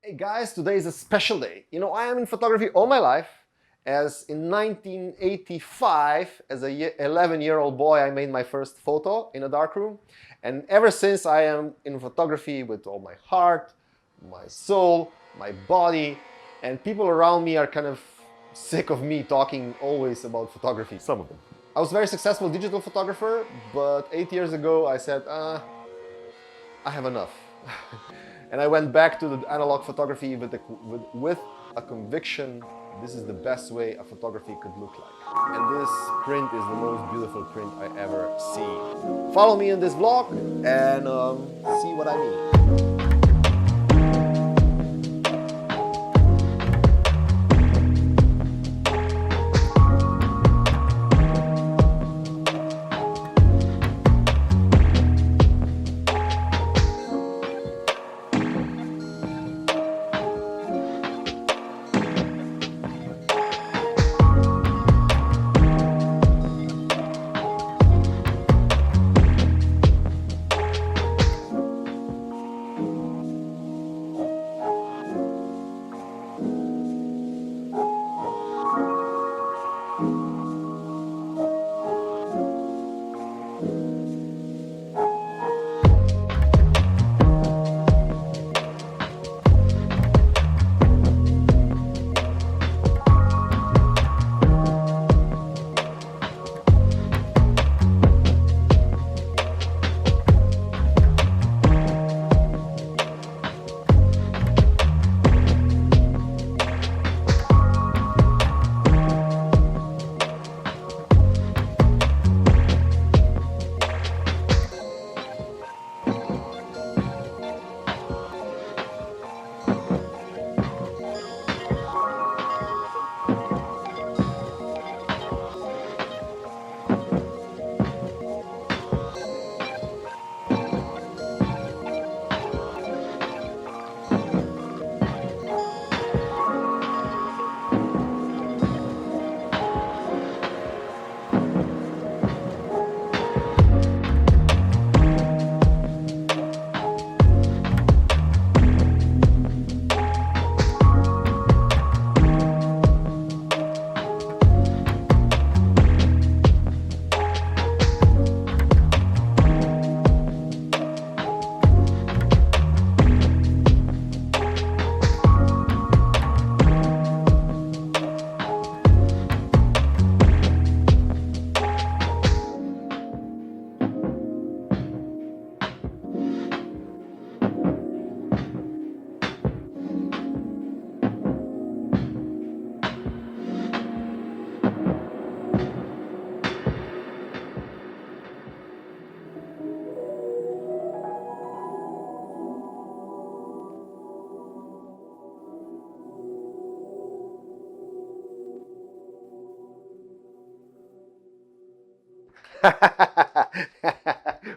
Hey guys, today is a special day. You know, I am in photography all my life. As in 1985, as a 11-year-old boy, I made my first photo in a darkroom. And ever since, I am in photography with all my heart, my soul, my body, and people around me are kind of sick of me talking always about photography, some of them. I was a very successful digital photographer, but 8 years ago I said, I have enough. And I went back to the analog photography with a conviction this is the best way a photography could look like. And this print is the most beautiful print I ever seen. Follow me in this vlog and see what I mean.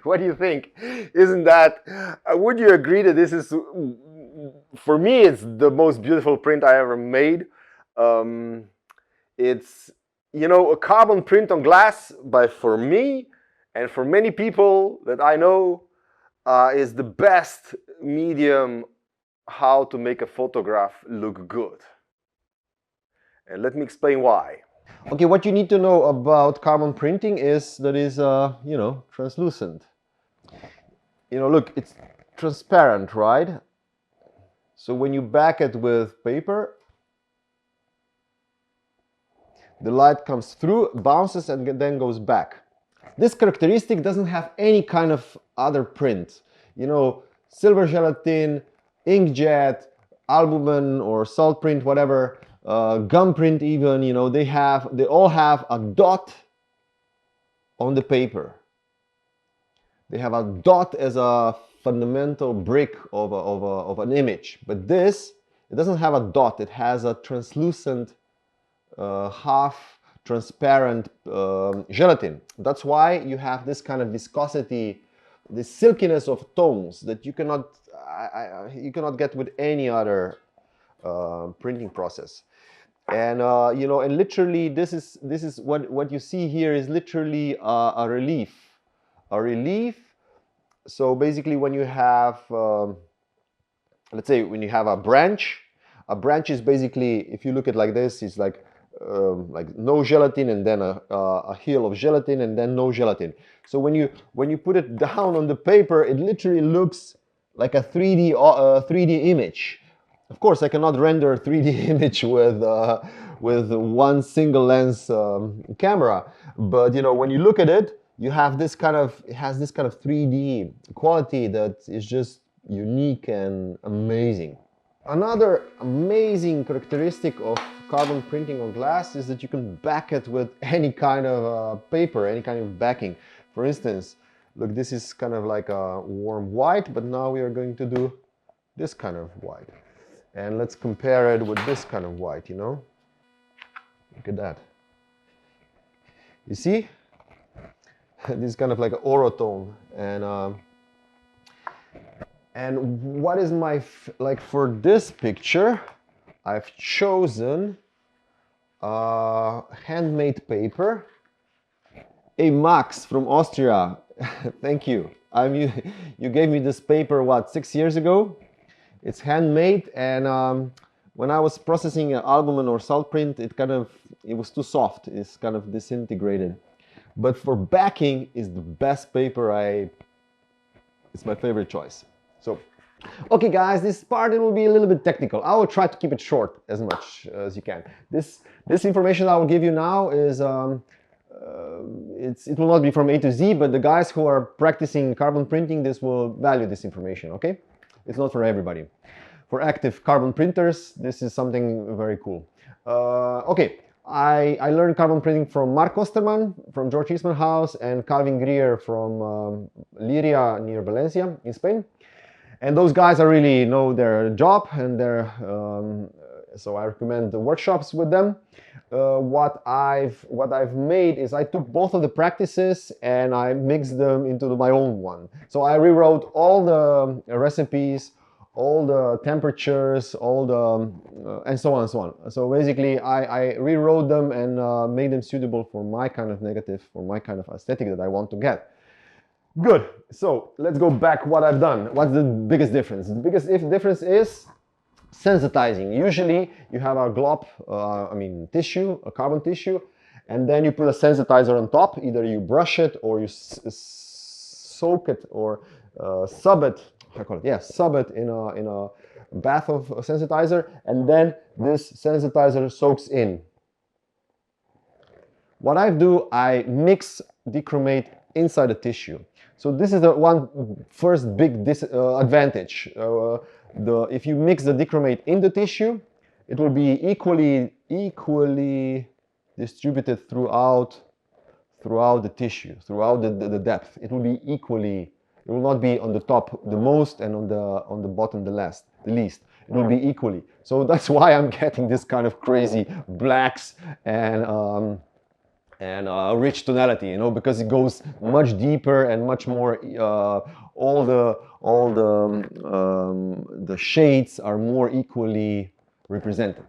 What do you think? Isn't that, would you agree that this is, for me, it's the most beautiful print I ever made. It's, you know, a carbon print on glass, but for me and for many people that I know, is the best medium how to make a photograph look good. And let me explain why. Okay, what you need to know about carbon printing is that is, you know, translucent. You know, look, it's transparent, right? So when you back it with paper, the light comes through, bounces, and then goes back. This characteristic doesn't have any kind of other print. You know, silver gelatin, inkjet, albumen or salt print, whatever, gum print even, you know, they all have a dot on the paper. They have a dot as a fundamental brick of an image. But this, it doesn't have a dot. It has a translucent, half transparent gelatin. That's why you have this kind of viscosity, this silkiness of tones that you cannot get with any other printing process. And you know, and literally, this is what you see here is literally a relief. A relief. So basically, when you have let's say when you have a branch is basically, if you look at like this, it's like no gelatin and then a hill of gelatin and then no gelatin. So when you put it down on the paper, it literally looks like a 3D image. Of course, I cannot render a 3D image with one single lens camera, but you know, when you look at it, you have this kind of, it has this kind of 3D quality that is just unique and amazing. Another amazing characteristic of carbon printing on glass is that you can back it with any kind of paper, any kind of backing. For instance, look, this is kind of like a warm white, but now we are going to do this kind of white. And let's compare it with this kind of white, you know? Look at that. You see? This is kind of like an orotone. And what is my, like for this picture, I've chosen handmade paper, a Max from Austria. Thank you. You gave me this paper, what, 6 years ago? It's handmade, and when I was processing an albumen or salt print, it was too soft. It's kind of disintegrated. But for backing, is the best paper. It's my favorite choice. So, okay guys, this part, it will be a little bit technical. I will try to keep it short as much as you can. This information I will give you now is, it will not be from A to Z, but the guys who are practicing carbon printing, this will value this information, okay? It's not for everybody. For active carbon printers, this is something very cool. Okay, I learned carbon printing from Mark Osterman, from George Eastman House, and Calvin Greer from Liria near Valencia in Spain. And those guys are really know their job, and so I recommend the workshops with them. What I've made is I took both of the practices and I mixed them into my own one. So I rewrote all the recipes, all the temperatures, all the and so on and so on. So basically, I rewrote them and made them suitable for my kind of negative, for my kind of aesthetic that I want to get. Good. So let's go back. What I've done. What's the biggest difference? The biggest difference is sensitizing. Usually you have a glop, tissue, a carbon tissue, and then you put a sensitizer on top. Either you brush it or you soak it or sub it. I call it, yeah, sub it in a bath of sensitizer, and then this sensitizer soaks in. What I do, I mix dichromate inside the tissue. So this is the first big advantage. If you mix the dichromate in the tissue, it will be equally distributed throughout the tissue, throughout the depth. It will be equally. It will not be on the top the most and on the bottom the least. It will be equally. So that's why I'm getting this kind of crazy blacks and rich tonality, you know, because it goes much deeper and much more. All the shades are more equally represented.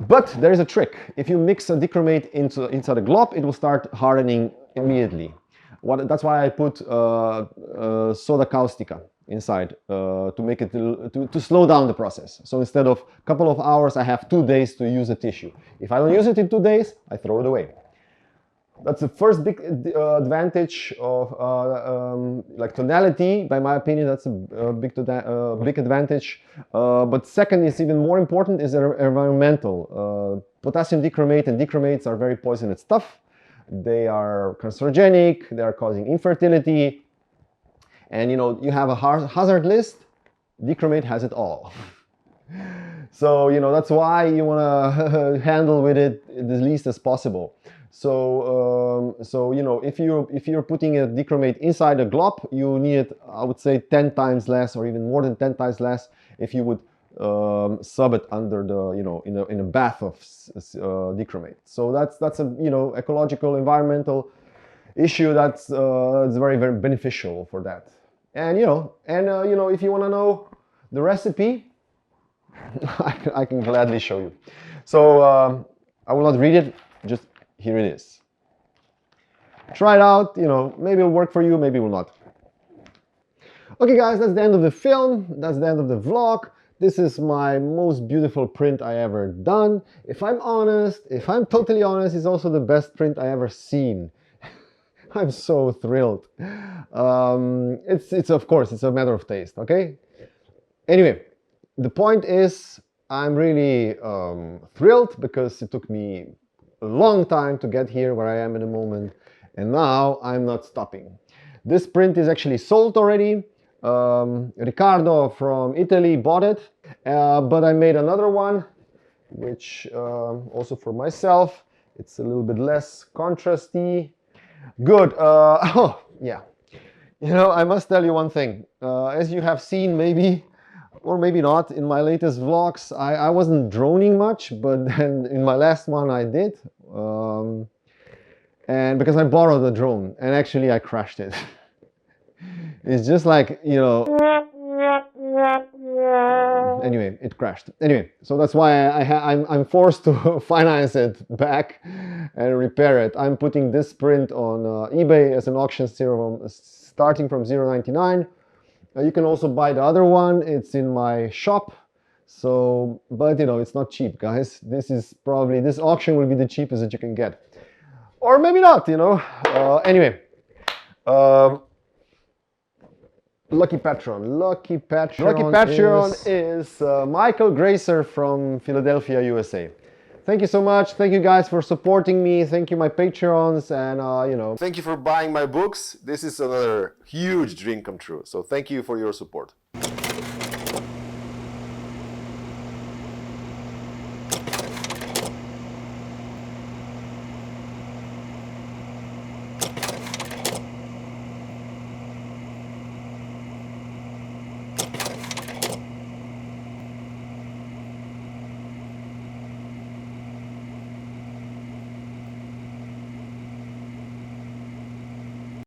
But there is a trick. If you mix a dichromate inside a glop, it will start hardening immediately. That's why I put soda caustica inside to make it to slow down the process. So instead of a couple of hours, I have 2 days to use the tissue. If I don't use it in 2 days, I throw it away. That's the first big advantage of like tonality. By my opinion, that's a big advantage. But second is even more important is environmental. Potassium dichromate and dichromates are very poisonous stuff. They are carcinogenic. They are causing infertility. And you know, you have a hazard list. Dichromate has it all. So you know, that's why you want to handle with it the least as possible. So you know, if you're putting a dichromate inside a glop, you need it, I would say, 10 times less, or even more than 10 times less, if you would sub it under the, you know, in a bath of dichromate. So that's a, you know, ecological, environmental issue that's very, very beneficial for that. And you know, if you want to know the recipe, I can gladly show you. So I will not read it, just here it is. Try it out, you know, maybe it'll work for you, maybe it will not. Okay guys, that's the end of the film, that's the end of the vlog. This is my most beautiful print I ever done. If I'm honest, if I'm totally honest, it's also the best print I ever seen. I'm so thrilled. It's of course, it's a matter of taste, okay? Anyway, the point is, I'm really thrilled because it took me a long time to get here where I am at the moment, and now I'm not stopping. This print is actually sold already. Riccardo from Italy bought it, but I made another one, which also for myself. It's a little bit less contrasty. Good. Oh, yeah. You know, I must tell you one thing. As you have seen, maybe, or maybe not, in my latest vlogs, I wasn't droning much, but then in my last one I did. And because I borrowed a drone, and actually I crashed it. It's just like, you know, anyway, it crashed. Anyway, so that's why I'm forced to finance it back and repair it. I'm putting this print on eBay as an auction starting from $0.99. You can also buy the other one. It's in my shop. So, but you know, it's not cheap, guys. This auction will be the cheapest that you can get. Or maybe not, you know. Anyway. Lucky Patron. Lucky Patron is Michael Gracer from Philadelphia, USA. Thank you so much. Thank you guys for supporting me. Thank you, my Patrons, and you know. Thank you for buying my books. This is another huge dream come true. So thank you for your support.